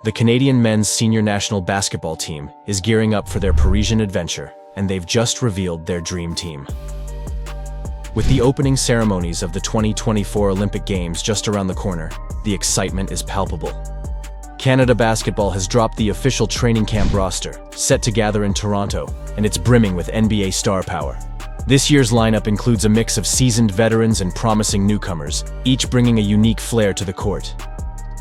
The Canadian men's senior national basketball team is gearing up for their Parisian adventure, and they've just revealed their dream team. With the opening ceremonies of the 2024 Olympic Games just around the corner, the excitement is palpable. Canada Basketball has dropped the official training camp roster, set to gather in Toronto, and it's brimming with NBA star power. This year's lineup includes a mix of seasoned veterans and promising newcomers, each bringing a unique flair to the court.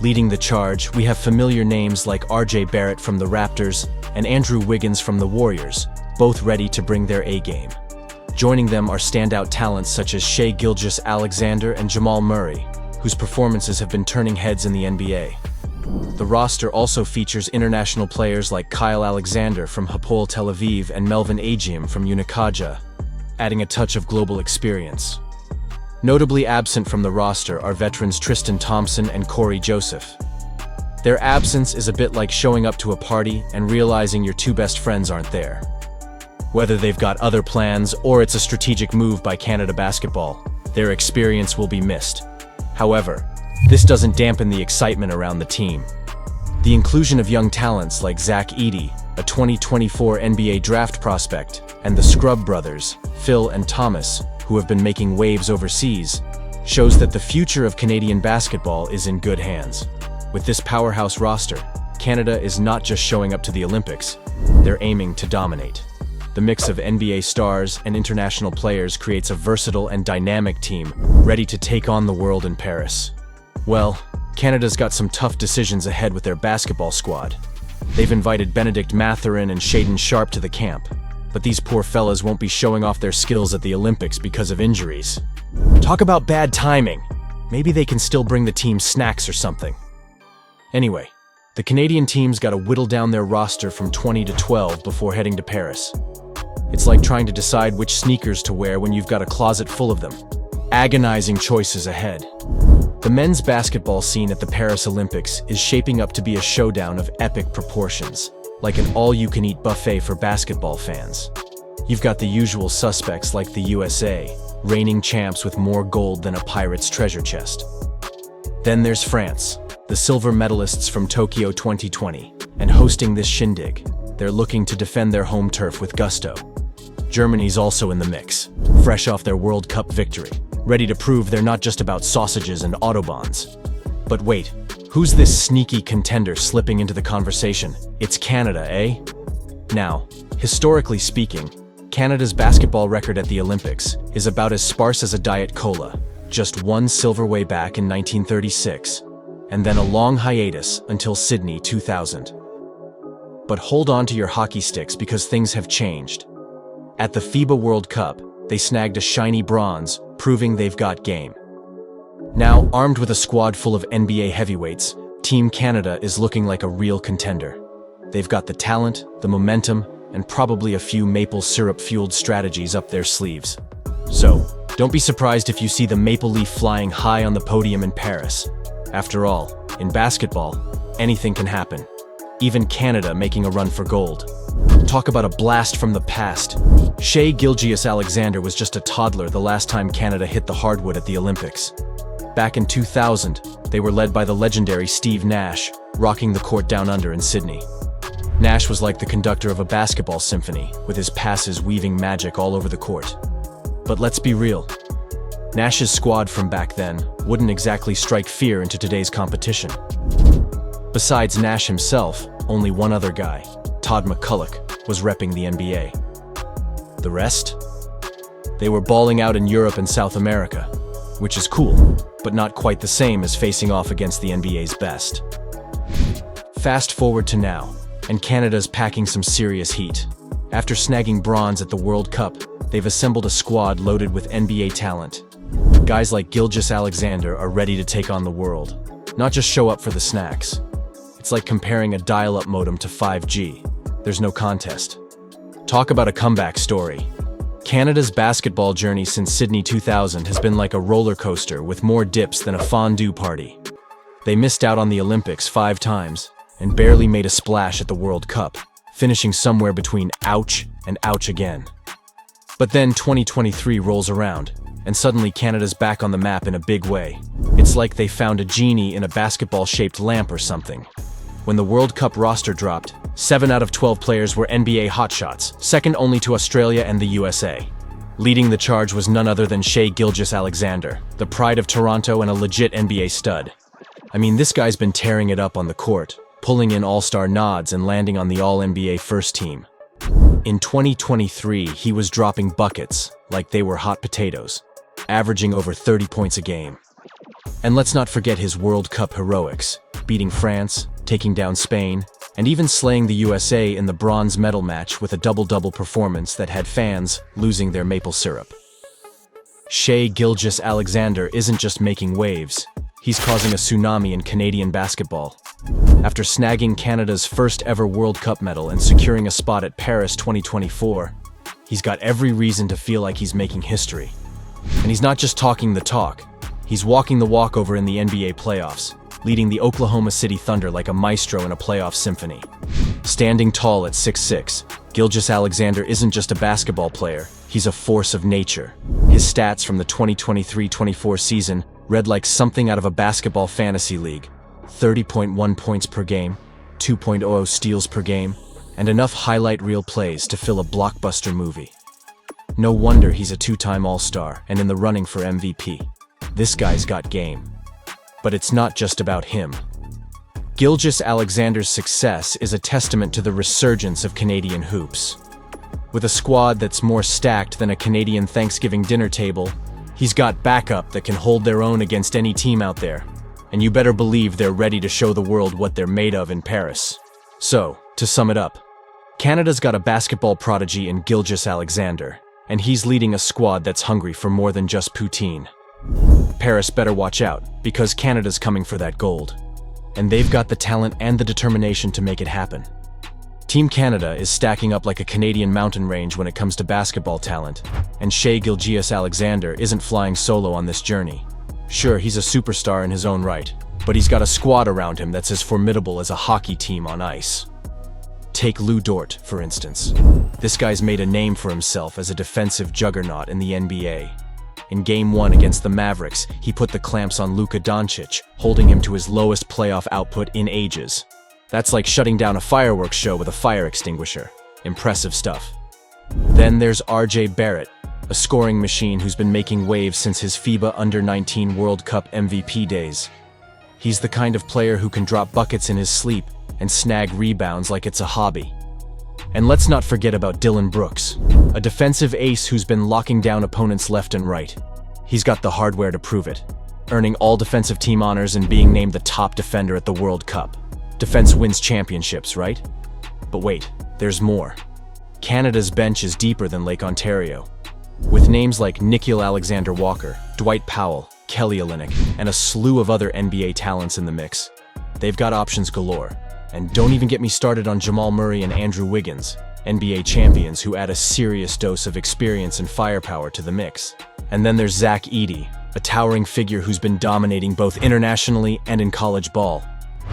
Leading the charge, we have familiar names like RJ Barrett from the Raptors and Andrew Wiggins from the Warriors, both ready to bring their A-game. Joining them are standout talents such as Shai Gilgeous-Alexander and Jamal Murray, whose performances have been turning heads in the NBA. The roster also features international players like Kyle Alexander from Hapoel Tel Aviv and Melvin Agiam from Unicaja, adding a touch of global experience. Notably absent from the roster are veterans Tristan Thompson and Corey Joseph. Their absence is a bit like showing up to a party and realizing your two best friends aren't there. Whether they've got other plans or it's a strategic move by Canada Basketball, their experience will be missed. However, this doesn't dampen the excitement around the team. The inclusion of young talents like Zach Edey, a 2024 NBA draft prospect, and the Scrub brothers, Phil and Thomas, who have been making waves overseas, shows that the future of Canadian basketball is in good hands. With this powerhouse roster, Canada is not just showing up to the Olympics, they're aiming to dominate. The mix of NBA stars and international players creates a versatile and dynamic team ready to take on the world in Paris. Well, Canada's got some tough decisions ahead with their basketball squad. They've invited Benedict Mathurin and Shaedon Sharpe to the camp, but these poor fellas won't be showing off their skills at the Olympics because of injuries. Talk about bad timing. Maybe they can still bring the team snacks or something. Anyway, the Canadian team's got to whittle down their roster from 20 to 12 before heading to Paris. It's like trying to decide which sneakers to wear when you've got a closet full of them. Agonizing choices ahead. The men's basketball scene at the Paris Olympics is shaping up to be a showdown of epic proportions, like an all-you-can-eat buffet for basketball fans. You've got the usual suspects like the USA, reigning champs with more gold than a pirate's treasure chest. Then there's France, the silver medalists from Tokyo 2020, and hosting this shindig, they're looking to defend their home turf with gusto. Germany's also in the mix, fresh off their World Cup victory, ready to prove they're not just about sausages and autobahns. But wait, who's this sneaky contender slipping into the conversation? It's Canada, eh? Now, historically speaking, Canada's basketball record at the Olympics is about as sparse as a Diet Cola, just one silver way back in 1936, and then a long hiatus until Sydney 2000. But hold on to your hockey sticks because things have changed. At the FIBA World Cup, they snagged a shiny bronze, proving they've got game. Now, armed with a squad full of NBA heavyweights, Team Canada is looking like a real contender. They've got the talent, the momentum, and probably a few maple syrup-fueled strategies up their sleeves. So, don't be surprised if you see the maple leaf flying high on the podium in Paris. After all, in basketball, anything can happen. Even Canada making a run for gold. Talk about a blast from the past. Shai Gilgeous-Alexander was just a toddler the last time Canada hit the hardwood at the Olympics. Back in 2000, they were led by the legendary Steve Nash, rocking the court down under in Sydney. Nash was like the conductor of a basketball symphony, with his passes weaving magic all over the court. But let's be real. Nash's squad from back then wouldn't exactly strike fear into today's competition. Besides Nash himself, only one other guy, Todd McCulloch, was repping the NBA. The rest? They were balling out in Europe and South America, which is cool, but not quite the same as facing off against the NBA's best. Fast forward to now, and Canada's packing some serious heat. After snagging bronze at the World Cup, they've assembled a squad loaded with NBA talent. Guys like Gilgeous-Alexander are ready to take on the world, not just show up for the snacks. It's like comparing a dial-up modem to 5G. There's no contest. Talk about a comeback story. Canada's basketball journey since Sydney 2000 has been like a roller coaster with more dips than a fondue party. They missed out on the Olympics 5 times and barely made a splash at the World Cup, finishing somewhere between ouch and ouch again. But then 2023 rolls around, and suddenly Canada's back on the map in a big way. It's like they found a genie in a basketball-shaped lamp or something. When the World Cup roster dropped, 7 out of 12 players were NBA hotshots, second only to Australia and the USA. Leading the charge was none other than Shai Gilgeous-Alexander, the pride of Toronto and a legit NBA stud. I mean, this guy's been tearing it up on the court, pulling in all-star nods and landing on the All-NBA first team. In 2023, he was dropping buckets like they were hot potatoes, averaging over 30 points a game. And let's not forget his World Cup heroics, beating France, taking down Spain, and even slaying the USA in the bronze medal match with a double-double performance that had fans losing their maple syrup. Shai Gilgeous-Alexander isn't just making waves, he's causing a tsunami in Canadian basketball. After snagging Canada's first ever World Cup medal and securing a spot at Paris 2024, he's got every reason to feel like he's making history. And he's not just talking the talk, he's walking the walk over in the NBA playoffs, leading the Oklahoma City Thunder like a maestro in a playoff symphony. Standing tall at 6'6", Gilgeous-Alexander isn't just a basketball player, he's a force of nature. His stats from the 2023-24 season read like something out of a basketball fantasy league. 30.1 points per game, 2.00 steals per game, and enough highlight reel plays to fill a blockbuster movie. No wonder he's a two-time All-Star and in the running for MVP. This guy's got game. But it's not just about him. Gilgeous-Alexander's success is a testament to the resurgence of Canadian hoops. With a squad that's more stacked than a Canadian Thanksgiving dinner table, he's got backup that can hold their own against any team out there. And you better believe they're ready to show the world what they're made of in Paris. So, to sum it up, Canada's got a basketball prodigy in Gilgeous-Alexander, and he's leading a squad that's hungry for more than just poutine. Paris better watch out, because Canada's coming for that gold. And they've got the talent and the determination to make it happen. Team Canada is stacking up like a Canadian mountain range when it comes to basketball talent, and Shai Gilgeous-Alexander isn't flying solo on this journey. Sure, he's a superstar in his own right, but he's got a squad around him that's as formidable as a hockey team on ice. Take Lou Dort, for instance. This guy's made a name for himself as a defensive juggernaut in the NBA. In Game 1 against the Mavericks, he put the clamps on Luka Doncic, holding him to his lowest playoff output in ages. That's like shutting down a fireworks show with a fire extinguisher. Impressive stuff. Then there's RJ Barrett, a scoring machine who's been making waves since his FIBA Under-19 World Cup MVP days. He's the kind of player who can drop buckets in his sleep and snag rebounds like it's a hobby. And let's not forget about Dillon Brooks, a defensive ace who's been locking down opponents left and right. He's got the hardware to prove it, earning all defensive team honors and being named the top defender at the World Cup. Defense wins championships, right? But wait, there's more. Canada's bench is deeper than Lake Ontario. With names like Nickeil Alexander-Walker, Dwight Powell, Kelly Olynyk, and a slew of other NBA talents in the mix, they've got options galore. And don't even get me started on Jamal Murray and Andrew Wiggins, NBA champions who add a serious dose of experience and firepower to the mix. And then there's Zach Edey, a towering figure who's been dominating both internationally and in college ball.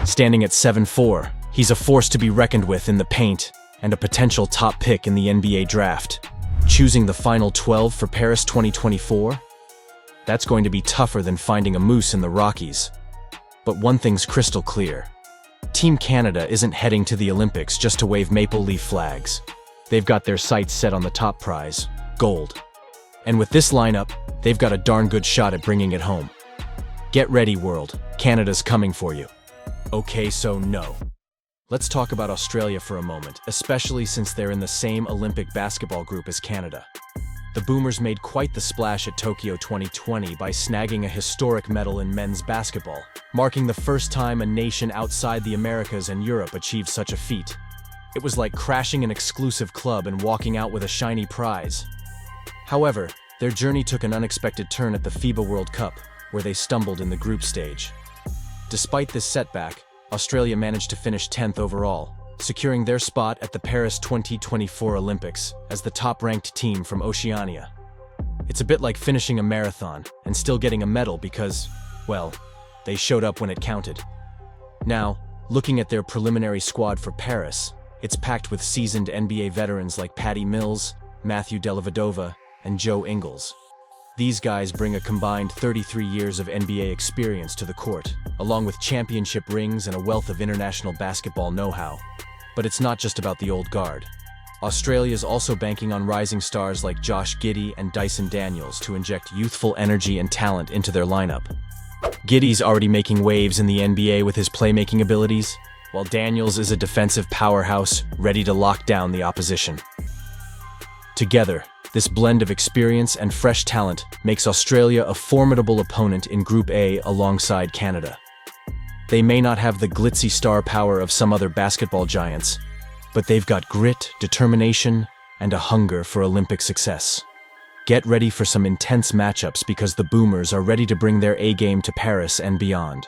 Standing at 7'4", he's a force to be reckoned with in the paint and a potential top pick in the NBA draft. Choosing the final 12 for Paris 2024? That's going to be tougher than finding a moose in the Rockies. But one thing's crystal clear. Team Canada isn't heading to the Olympics just to wave maple leaf flags. They've got their sights set on the top prize, gold. And with this lineup, they've got a darn good shot at bringing it home. Get ready, world. Canada's coming for you. Okay, so no. Let's talk about Australia for a moment, especially since they're in the same Olympic basketball group as Canada. The Boomers made quite the splash at Tokyo 2020 by snagging a historic medal in men's basketball, marking the first time a nation outside the Americas and Europe achieved such a feat. It was like crashing an exclusive club and walking out with a shiny prize. However, their journey took an unexpected turn at the FIBA World Cup, where they stumbled in the group stage. Despite this setback, Australia managed to finish 10th overall, securing their spot at the Paris 2024 Olympics as the top-ranked team from Oceania. It's a bit like finishing a marathon and still getting a medal because, well, they showed up when it counted. Now, looking at their preliminary squad for Paris, it's packed with seasoned NBA veterans like Patty Mills, Matthew Dellavedova, and Joe Ingles. These guys bring a combined 33 years of NBA experience to the court, along with championship rings and a wealth of international basketball know-how. But it's not just about the old guard. Australia's also banking on rising stars like Josh Giddey and Dyson Daniels to inject youthful energy and talent into their lineup. Giddey's already making waves in the NBA with his playmaking abilities, while Daniels is a defensive powerhouse ready to lock down the opposition. Together, this blend of experience and fresh talent makes Australia a formidable opponent in Group A alongside Canada. They may not have the glitzy star power of some other basketball giants, but they've got grit, determination, and a hunger for Olympic success. Get ready for some intense matchups because the Boomers are ready to bring their A-game to Paris and beyond.